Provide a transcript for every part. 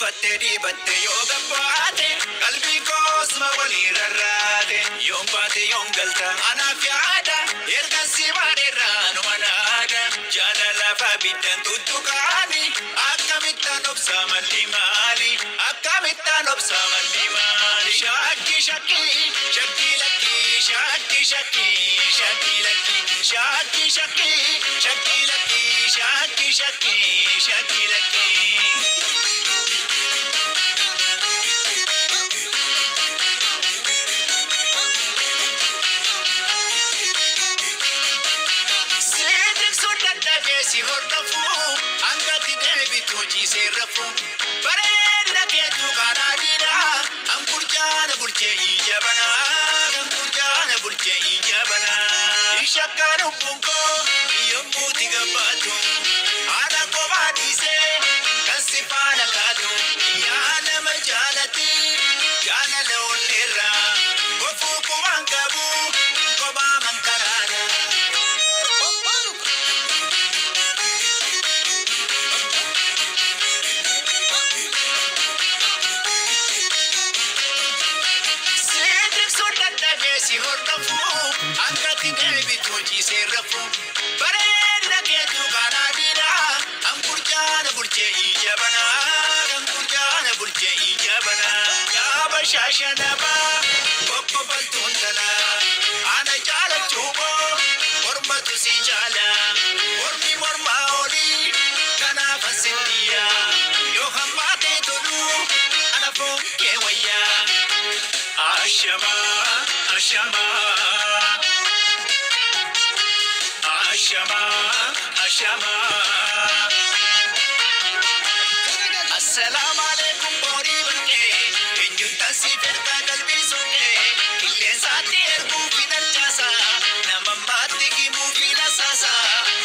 Fateri batte yoga paate, kalbi kosma wali rarraate. Yom paate yom galta anafiada, erga simane ranu manada. Jala lafa bidan tutukani, akamitan obsaman dimali, akamitan obsaman dimali. Shaki shaki, shaki laki, shaki shaki, shaki laki, shaki shaki, shaki laki, shaki shaki, shaki laki. Si hordofu angati deebitu jiisee rafu bareedina keetu kanaadhiidha ankurjaana bulchee ijabana ankurjaana bulchee ijabana ishakkaan ubbunkoo yommuuti gabbaatu haadha kophaa dhiisee kan si faana kaatu yaa nama jaalati jaalala onneerraa gofuu kubaan qabu kophaa mankaraadha. Si hordofu angati deebitu jiisee rafu bareedina keetu kanaadhiidha ankurjaana bulchee ijabana ankurjaana bulchee ijabana yaaba shaashanaba kokkobaltuun tala ana jaalachuuboo mormatu si jaala mormi mormaa olii kanaaf asittiya yoo hammaatee tolu ana foon kee wayyaa ashama. Ashama, Ashama, Ashama. Assalamu alaikum bori banne, enjuta si ferda kalbi sunne. Ille saati ergu fidan jasa, namamati ki mufila sasa,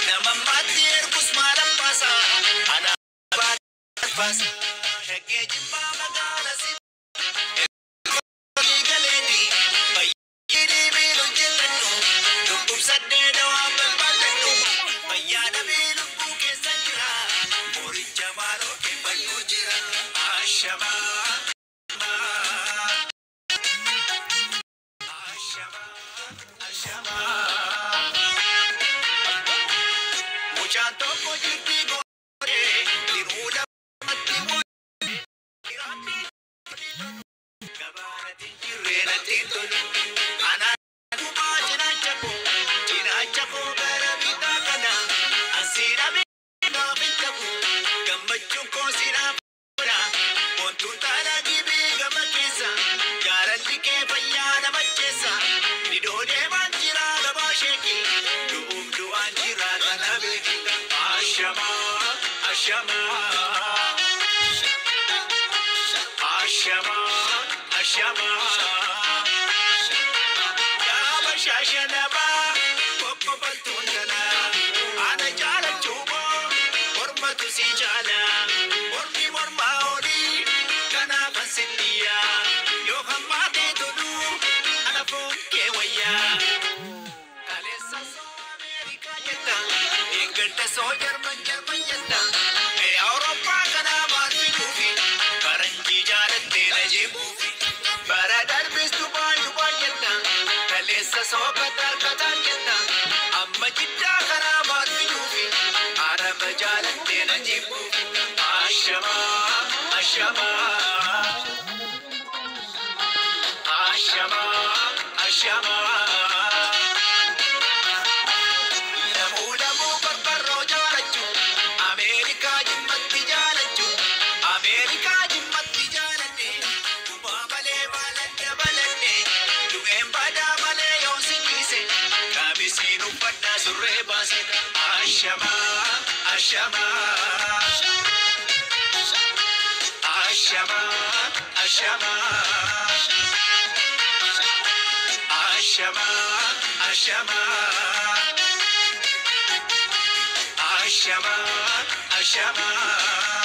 namamati ergu smalam pasa. Ana pasa, hege jimba magala si. Ashama, Ashama, Ashama. Muchaan tokko jirti gootee diruudha matti wayii. Gabaarratti jirree natti tolu. Anaan kumaa cinaacha koo gara bitaa kana. Asiidha bitaa bitamu gammachuun koo siidhaa. Tuntala gibi gama keessa jaalalli kee fayyaa nama keessa nidoonee waan jiraa gabaa sheeki du'uuf du'aan jiraa kana beeki. Ashama, Ashama, Ashama, Ashama. Yaaba shaashanaba kokkobaltuun tala ana jaalachuuboo mormatu si jaala mormi mormaa olii. Sittiya yoo hammaatee tolu ana foon kee wayyaa. Kaleessa soo Ameerikaa jetta Ingilta soo Jarman jetta mee Awurooppaa kanaa maal fiduufi faranjii jaalattee na jeebuufi bara darbis Dubaayii jetta kaleessa soo Qatar jetta amma Jiddaa kanaa maal fiduufi Araba jaalattee na jeebuufi. Ashama, Ashama. Ashama, Ashama. Lamu barbaroo jaalachu, Ameerikaa jimmatti jaalachu, Ameerikaa jimmatti jaalanne, kubaa malee baaladda balanne, dhugeen badaa malee yoo singiise, kaabisiin uffadhaa surree baase. Ashama, Ashama. Ashama, Ashama. Ashama, Ashama, Ashama, Ashama.